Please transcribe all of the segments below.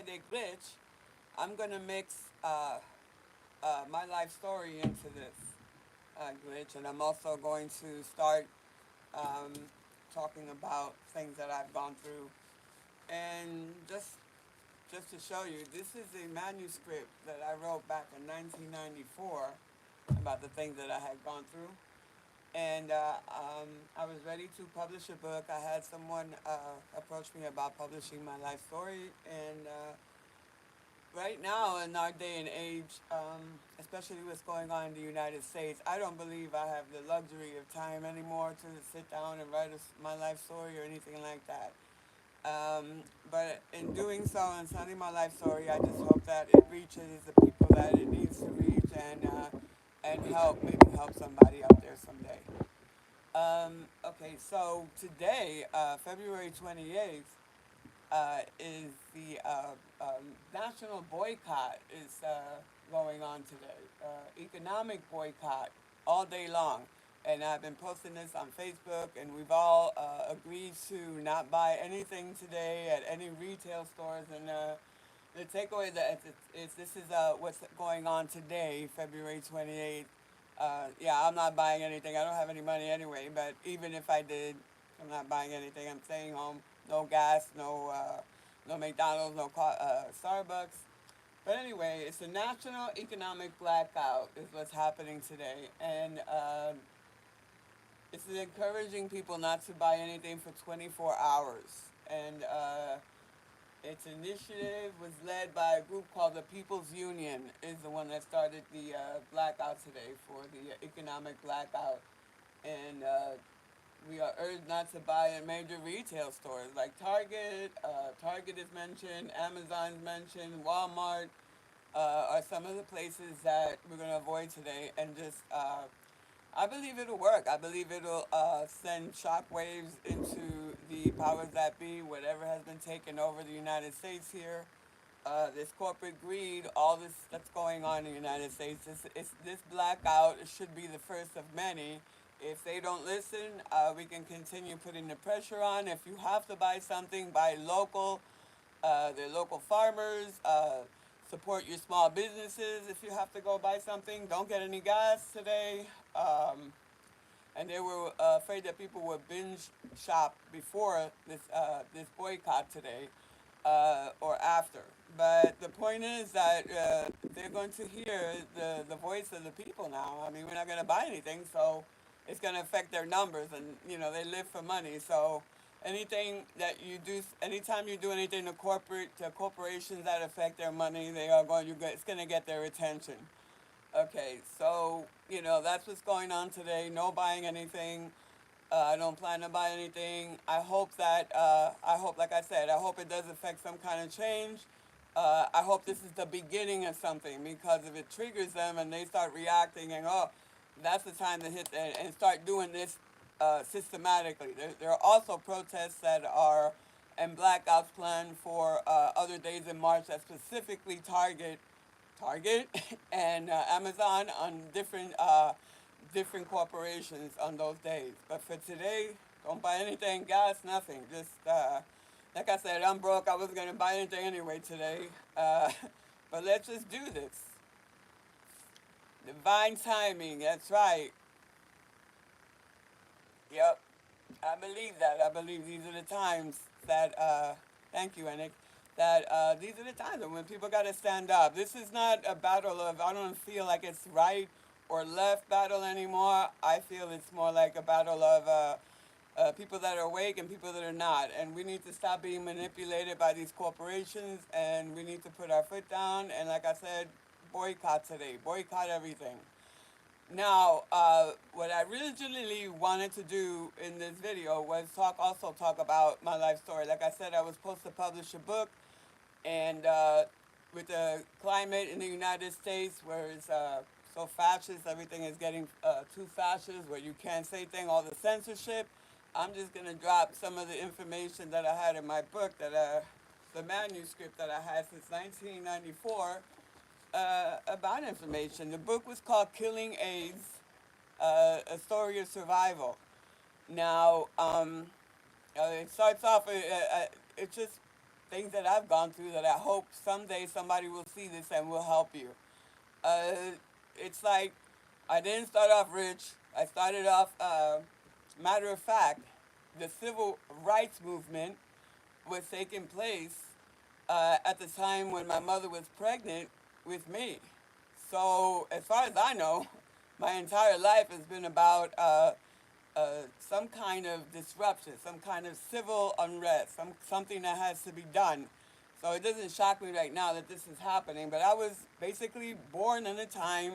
de glitch, I'm gonna mix my life story into this glitch, and I'm also going to start um, talking about things that I've gone through, and just to show you, this is a manuscript that I wrote back in 1994 about the things that I had gone through. And I was ready to publish a book. I had someone approach me about publishing my life story, and right now in our day and age, especially what's going on in the United States, I don't believe I have the luxury of time anymore to sit down and write my life story or anything like that. But in doing so and telling my life story, I just hope that it reaches the people that it needs to reach, and help, maybe help somebody out there someday. Okay, so today, February 28th, is the national boycott is going on today. Economic boycott all day long. And I've been posting this on Facebook, and we've all agreed to not buy anything today at any retail stores. And the takeaway that is this is what's going on today, February 28th. Yeah, I'm not buying anything. I don't have any money anyway, but even if I did, I'm not buying anything. I'm staying home. No gas, no McDonald's, no Starbucks. But anyway, it's a national economic blackout is what's happening today, and it's encouraging people not to buy anything for 24 hours. And its initiative was led by a group called the People's Union, is the one that started the blackout today for the economic blackout. And we are urged not to buy in major retail stores like Target. Target is mentioned, Amazon's mentioned, Walmart are some of the places that we're going to avoid today. And just, I believe it'll work. I believe it'll send shockwaves into the powers that be, whatever has been taking over the United States here. This corporate greed, all this that's going on in the United States. This blackout should be the first of many. If they don't listen, we can continue putting the pressure on. If you have to buy something, buy local. They're local farmers. Support your small businesses. If you have to go buy something, don't get any gas today. And they were afraid that people would binge shop before this boycott today or after. But the point is that they're going to hear the voice of the people now. I mean, we're not going to buy anything, so it's going to affect their numbers, and they live for money. So anything that you do, anytime you do anything to corporations that affect their money, they are going. It's going to get their attention. Okay, so that's what's going on today. No buying anything. I don't plan to buy anything. I hope that, like I said, I hope it does affect some kind of change. I hope this is the beginning of something, because if it triggers them and they start reacting and, oh, that's the time to hit and start doing this systematically. There are also protests that are and blackouts planned for other days in March that specifically Target and Amazon on different corporations on those days. But for today, don't buy anything, gas, nothing. Just like I said, I'm broke. I wasn't gonna buy anything anyway today. Uh, but let's just do this. Divine timing. That's right. Yep. I believe that. I believe these are the times that. Thank you, Enick. That these are the times when people got to stand up. This is not a battle of. I don't feel like it's right or left battle anymore. I feel it's more like a battle of people that are awake and people that are not. And we need to stop being manipulated by these corporations, and we need to put our foot down. And like I said, boycott today. Boycott everything. Now, what I originally wanted to do in this video was talk about my life story. Like I said, I was supposed to publish a book, and with the climate in the United States, where it's so fascist, everything is getting too fascist, where you can't say things, all the censorship. I'm just gonna drop some of the information that I had in my book, the manuscript that I had since 1994 about information. The book was called Killing AIDS, A Story of Survival. Now, it starts off, it's just things that I've gone through that I hope someday somebody will see this and will help you. Uh, it's like I didn't start off rich. I started off, matter of fact, the civil rights movement was taking place at the time when my mother was pregnant with me. So, as far as I know, my entire life has been about some kind of disruption, some kind of civil unrest, something that has to be done. So it doesn't shock me right now that this is happening. But I was basically born in a time,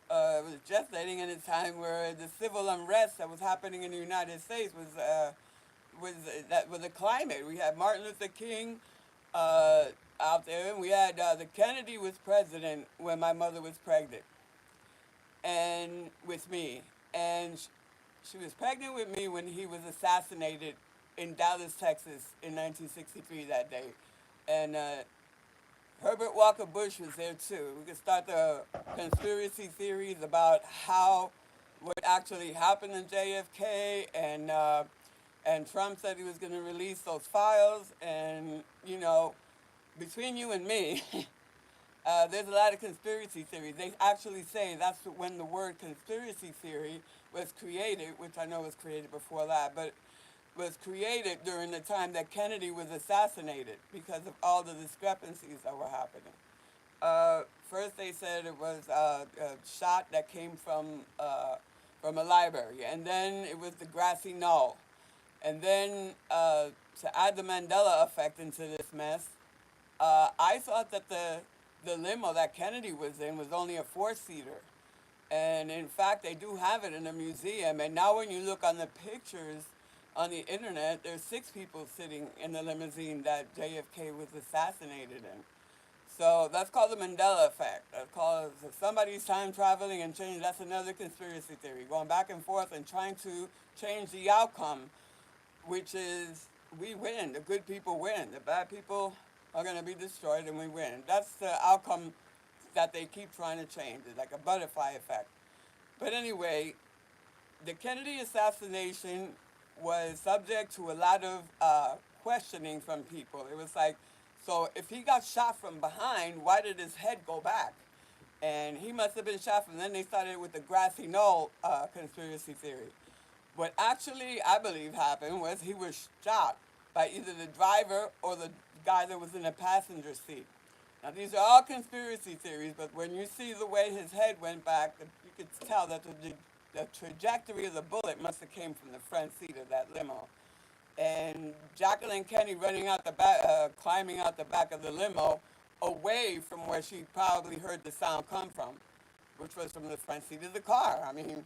was gestating in a time where the civil unrest that was happening in the United States was a climate. We had Martin Luther King uh, out there, and we had the Kennedy was president when my mother was pregnant, and with me, and she was pregnant with me when he was assassinated in Dallas, Texas, in 1963 that day, and Herbert Walker Bush was there too. We could start the conspiracy theories about how what actually happened in JFK, and Trump said he was going to release those files, and between you and me, there's a lot of conspiracy theories. They actually say that's when the word conspiracy theory was created, which I know was created before that, but was created during the time that Kennedy was assassinated because of all the discrepancies that were happening. First, they said it was a shot that came from a library, and then it was the grassy knoll, and then to add the Mandela effect into this mess, I thought that the limo that Kennedy was in was only a four-seater. And in fact, they do have it in a museum. And now when you look on the pictures on the internet, there's six people sitting in the limousine that JFK was assassinated in. So that's called the Mandela effect. That's called somebody's time traveling and change. That's another conspiracy theory, going back and forth and trying to change the outcome, which is we win. The good people win. The bad people are going to be destroyed and we win. That's the outcome that they keep trying to change. It's like a butterfly effect. But anyway, the Kennedy assassination was subject to a lot of questioning from people. It was like, so if he got shot from behind, why did his head go back? And he must have been shot from, then they started with the grassy knoll conspiracy theory. What actually, I believe, happened was he was shot by either the driver or the guy that was in the passenger seat. Now, these are all conspiracy theories, but when you see the way his head went back, you could tell that the trajectory of the bullet must have came from the front seat of that limo. And Jacqueline Kennedy running out the back, climbing out the back of the limo, away from where she probably heard the sound come from, which was from the front seat of the car. I mean,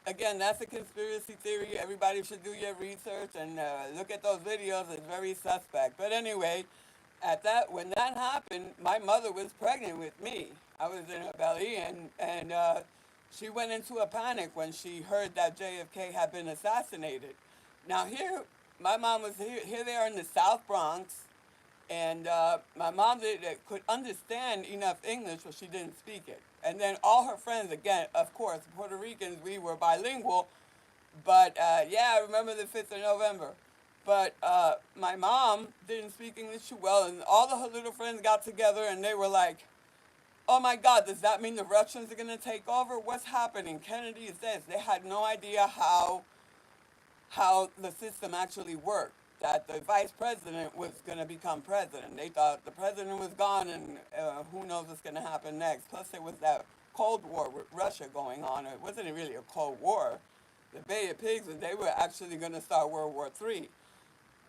again, that's a conspiracy theory. Everybody should do your research and look at those videos. It's very suspect. But anyway, when that happened, my mother was pregnant with me. I was in her belly, and she went into a panic when she heard that JFK had been assassinated. Now here, my mom was here they are in the South Bronx, and my mom could understand enough English, but she didn't speak it. And then all her friends, again, of course, Puerto Ricans, we were bilingual, but yeah, I remember the 5th of November. But my mom didn't speak English too well, and all of her little friends got together, and they were like, oh my God, does that mean the Russians are going to take over? What's happening? Kennedy is this. They had no idea how the system actually worked, that the vice president was going to become president. They thought the president was gone, and who knows what's going to happen next. Plus, there was that Cold War with Russia going on. It wasn't really a Cold War. The Bay of Pigs, they were actually going to start World War III.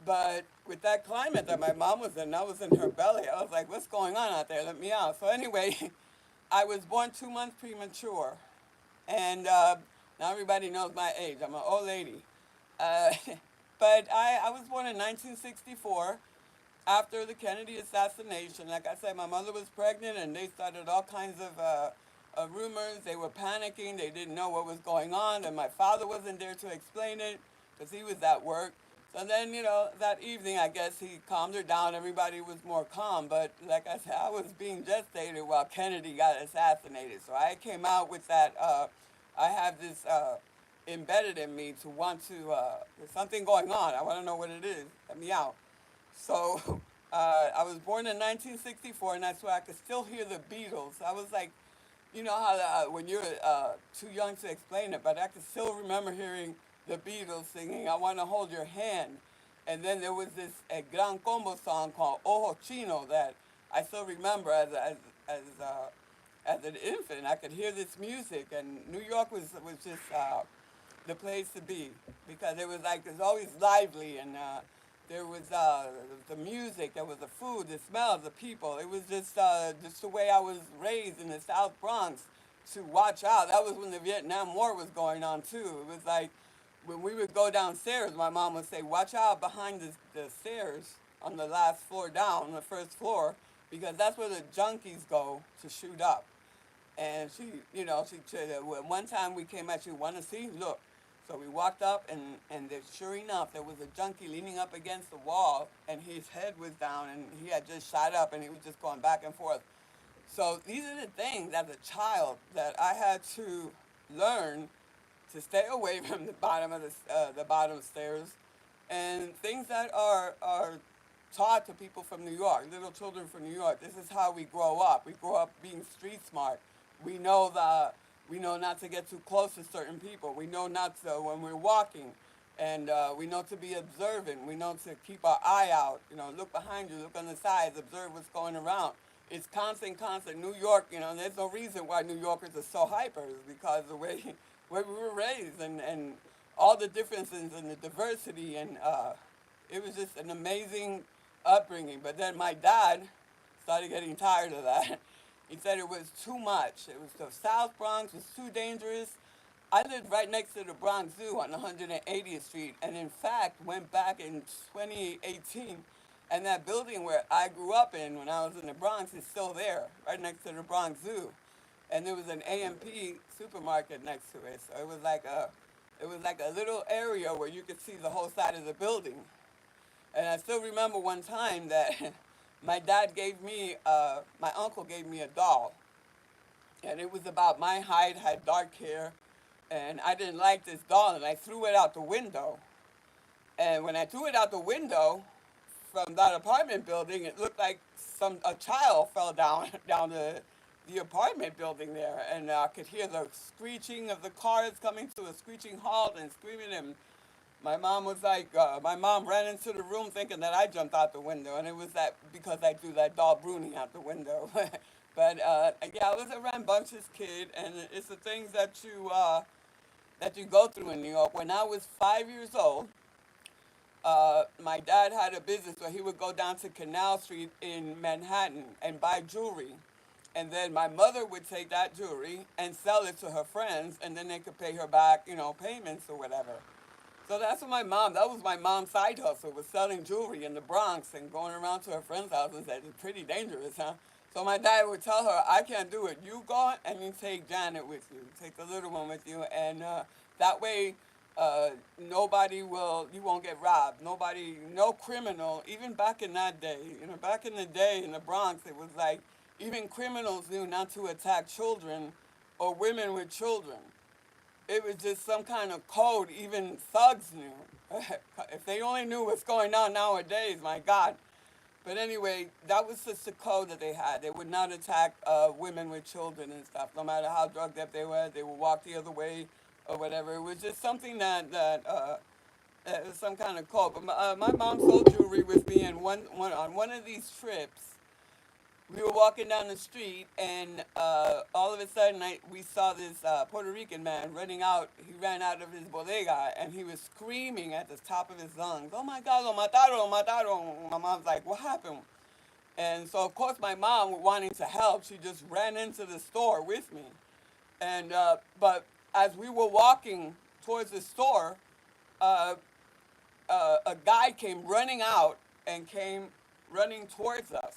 But with that climate that my mom was in, I was in her belly. I was like, what's going on out there? Let me out. So anyway, I was born 2 months premature. And now everybody knows my age. I'm an old lady. Uh, but I was born in 1964 after the Kennedy assassination. Like I said, my mother was pregnant, and they started all kinds of rumors. They were panicking. They didn't know what was going on, and my father wasn't there to explain it because he was at work. So then, that evening, I guess he calmed her down. Everybody was more calm. But like I said, I was being gestated while Kennedy got assassinated. So I came out with that. I have this embedded in me to want to, there's something going on. I want to know what it is. Let me out. So I was born in 1964, and that's why I could still hear the Beatles. I was like, you know how when you're too young to explain it, but I can still remember hearing the Beatles singing "I Want to Hold Your Hand," and then there was this a Gran Combo song called "Ojos, Chinos" that I still remember as as an infant. I could hear this music, and New York was just the place to be because it was like it was always lively and. There was the music, there was the food, the smell, the people. It was just the way I was raised in the South Bronx to watch out. That was when the Vietnam War was going on too. It was like when we would go downstairs, my mom would say, "Watch out behind the stairs on the last floor down, the first floor, because that's where the junkies go to shoot up." And she, you know, she said that one time we came at you, want to see? Look. So we walked up, and there, sure enough, there was a junkie leaning up against the wall, and his head was down, and he had just shot up, and he was just going back and forth. So these are the things as a child that I had to learn to stay away from the bottom of the bottom stairs, and things that are taught to people from New York, little children from New York. This is how we grow up. We grow up being street smart. We know the we know not to get too close to certain people. We know not to when we're walking, and we know to be observant. We know to keep our eye out. You know, look behind you, look on the sides, observe what's going around. It's constant, constant. New York, you know, there's no reason why New Yorkers are so hyper. It's because the way where we were raised and all the differences and the diversity and it was just an amazing upbringing. But then my dad started getting tired of that. He said it was too much. It was the South Bronx was too dangerous. I lived right next to the Bronx Zoo on 180th Street, and in fact went back in 2018, and that building where I grew up in when I was in the Bronx is still there, right next to the Bronx Zoo, and there was an AMP supermarket next to it. So it was like a little area where you could see the whole side of the building. And I still remember one time that my dad gave me, my uncle gave me a doll. And it was about my height, had dark hair. And I didn't like this doll, and I threw it out the window. And when I threw it out the window from that apartment building, it looked like a child fell down down the apartment building there, and I could hear the screeching of the cars coming to a screeching halt and screaming. And my mom ran into the room thinking that I jumped out the window, and it was that because I threw that doll Bruni out the window. But yeah, I was a rambunctious kid, and it's the things that you go through in New York. When I was 5 years old, my dad had a business where he would go down to Canal Street in Manhattan and buy jewelry. And then my mother would take that jewelry and sell it to her friends, and then they could pay her back, you know, payments or whatever. So that's what that was my mom's side hustle, was selling jewelry in the Bronx and going around to her friends' houses. That is pretty dangerous, huh? So my dad would tell her, I can't do it. You go and you take Janet with you. Take the little one with you. And that way, you won't get robbed. Nobody, no criminal, even back in that day, you know, back in the day in the Bronx, it was like even criminals knew not to attack children or women with children. It was just some kind of code even thugs knew. If they only knew what's going on nowadays, my God. But anyway, that was just the code that they had. They would not attack women with children and stuff. No matter how drugged up they would walk the other way or whatever. It was just something that was some kind of code. But my mom sold jewelry with me, and on one of these trips, we were walking down the street, and all of a sudden, we saw this Puerto Rican man running out. He ran out of his bodega, and he was screaming at the top of his lungs, "Oh my God, lo mataron, mataron!" My mom's like, "What happened?" And so, of course, my mom, wanting to help, she just ran into the store with me. And but as we were walking towards the store, uh, a guy came running out and came running towards us.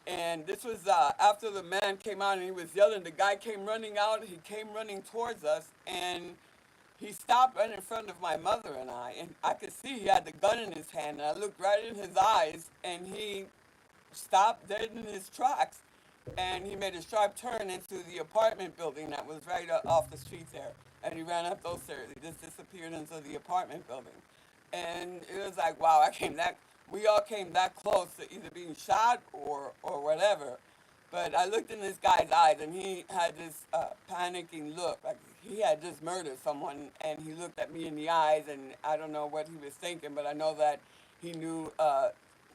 And this was after the man came out and he was yelling. The guy came running out. He came running towards us, and he stopped right in front of my mother and I. And I could see he had the gun in his hand. And I looked right in his eyes, and he stopped dead in his tracks. And he made a sharp turn into the apartment building that was right off the street there. And he ran up those stairs. He just disappeared into the apartment building. And it was like, wow, I came that. we all came that close to either being shot or whatever. But I looked in this guy's eyes, and he had this panicking look, like he had just murdered someone. And he looked at me in the eyes, and I don't know what he was thinking, but I know that he knew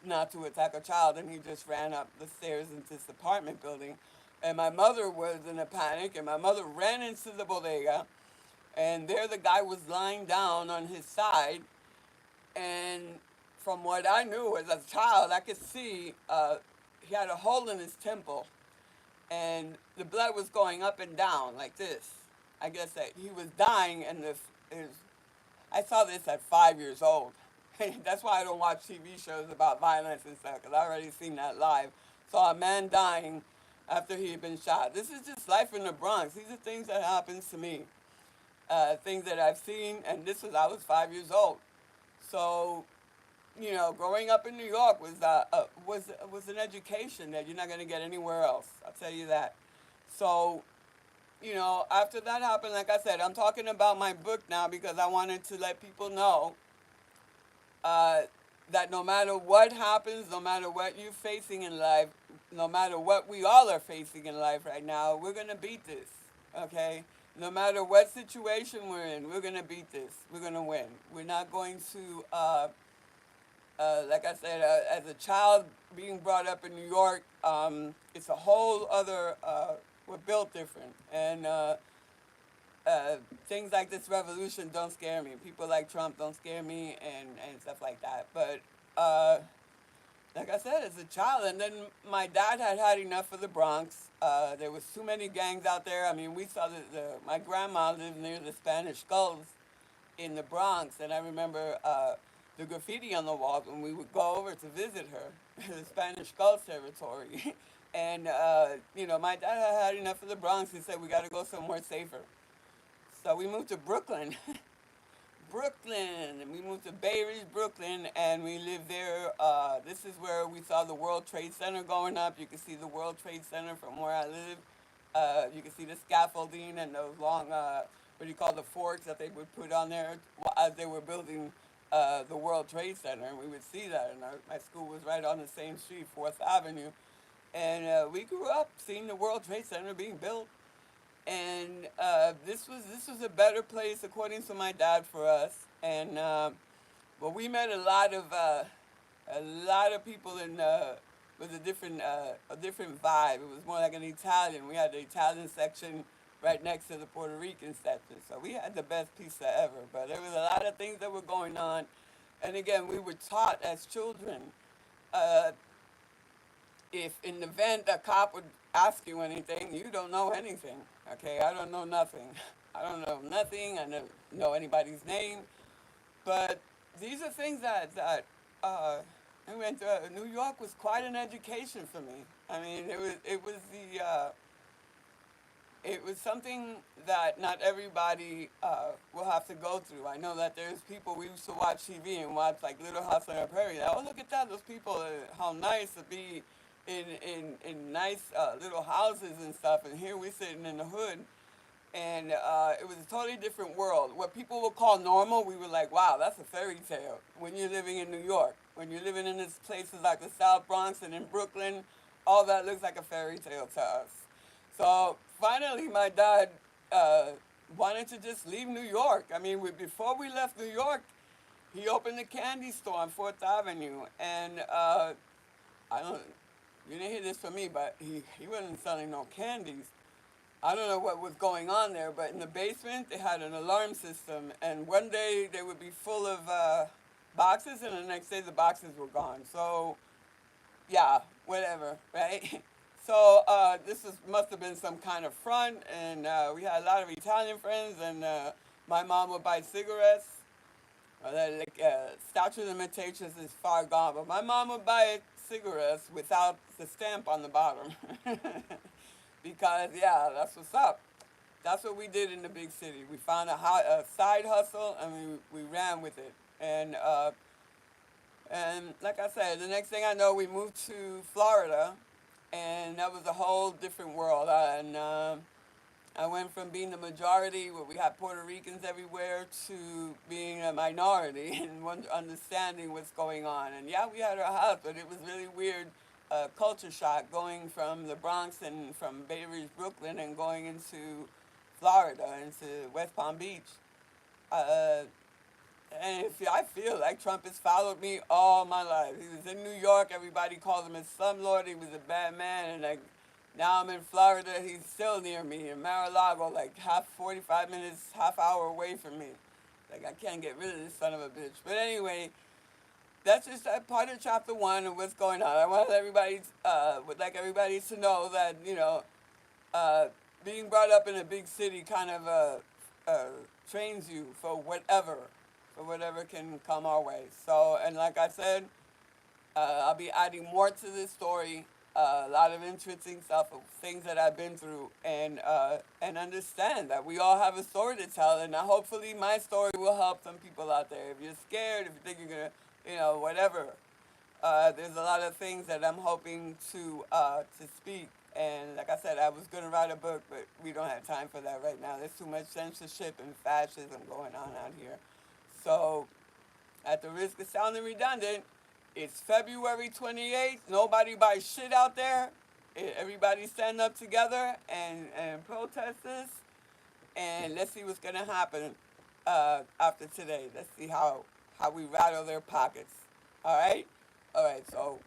not to attack a child, and he just ran up the stairs into this apartment building. And my mother was in a panic, and my mother ran into the bodega, and there the guy was lying down on his side, and from what I knew as a child, I could see he had a hole in his temple, and the blood was going up and down like this. I guess that he was dying, and his, I saw this at 5 years old. That's why I don't watch TV shows about violence and stuff, because I already seen that live. Saw a man dying after he had been shot. This is just life in the Bronx. These are things that happens to me, things that I've seen, and I was 5 years old. So, growing up in New York was an education that you're not going to get anywhere else. I'll tell you that. So, after that happened, like I said, I'm talking about my book now because I wanted to let people know uh, that no matter what happens, no matter what you're facing in life, no matter what we all are facing in life right now, we're going to beat this, okay? No matter what situation we're in, we're going to beat this. We're going to win. We're not going to, like I said, as a child being brought up in New York, it's a whole other, we're built different. And things like this revolution don't scare me. People like Trump don't scare me and stuff like that. But like I said, as a child, and then my dad had had enough of the Bronx. There was too many gangs out there. I mean, we saw my grandma lived near the Spanish Skulls in the Bronx, and I remember the graffiti on the walls when we would go over to visit her, the Spanish Skulls territory. And, my dad had had enough of the Bronx. He said, we got to go somewhere safer. So we moved to Brooklyn. Brooklyn. And we moved to Bay Ridge, Brooklyn, and we lived there. This is where we saw the World Trade Center going up. You can see the World Trade Center from where I live. You can see the scaffolding and those long, the forks that they would put on there as they were building the World Trade Center. And we would see that. And my school was right on the same street, 4th Avenue. And we grew up seeing the World Trade Center being built. And this was a better place according to my dad for us. And but we met a lot of people with a different vibe. It was more like an Italian. We had the Italian section right next to the Puerto Rican section, so we had the best pizza ever. But there was a lot of things that were going on, and again, we were taught as children. Uh, if in the event a cop would ask you anything, you don't know anything. Okay, I don't know nothing. I don't know nothing. I don't know anybody's name. But these are things that I went to. New York was quite an education for me. I mean, it was something that not everybody will have to go through. I know that there's people, we used to watch TV and watch like Little House on the Prairie. Oh, look at that, those people, how nice to be in nice little houses and stuff. And here we're sitting in the hood. And it was a totally different world. What people would call normal, we were like, wow, that's a fairy tale when you're living in New York. When you're living in these places like the South Bronx and in Brooklyn, all that looks like a fairy tale to us. So finally, my dad wanted to just leave New York. I mean, before we left New York, he opened a candy store on 4th Avenue. And I don't, you didn't hear this from me, but he wasn't selling no candies. I don't know what was going on there, but in the basement, they had an alarm system. And one day, they would be full of boxes, and the next day, the boxes were gone. So, yeah, whatever, right? So must have been some kind of front, and we had a lot of Italian friends, and my mom would buy cigarettes. Statute of limitations is far gone, but my mom would buy cigarettes without the stamp on the bottom. Because, yeah, that's what's up. That's what we did in the big city. We found a side hustle, and we ran with it. And like I said, the next thing I know, we moved to Florida, and that was a whole different world. And I went from being the majority, where we have Puerto Ricans everywhere, to being a minority and understanding what's going on. And yeah, we had our house, but it was really weird, culture shock, going from the Bronx and from Bay Ridge, Brooklyn, and going into Florida, into West Palm Beach. Uh, and if I feel like Trump has followed me all my life. He was in New York. Everybody called him a slumlord. He was a bad man. And like now I'm in Florida. He's still near me in Mar-a-Lago, like 45 minutes, half hour away from me. Like I can't get rid of this son of a bitch. But anyway, that's just a part of chapter one of what's going on. I want everybody, would like everybody to know that uh, being brought up in a big city kind of trains you for whatever can come our way. So, and like I said, I'll be adding more to this story. A lot of interesting stuff, of things that I've been through, and understand that we all have a story to tell, and hopefully my story will help some people out there. If you're scared, if you think you're gonna, whatever, there's a lot of things that I'm hoping to speak. And like I said, I was gonna write a book, but we don't have time for that right now. There's too much censorship and fascism going on out here. So, at the risk of sounding redundant, it's February 28th. Nobody buys shit out there. Everybody stand up together and protest this. And let's see what's gonna happen after today. Let's see how we rattle their pockets. All right. All right. So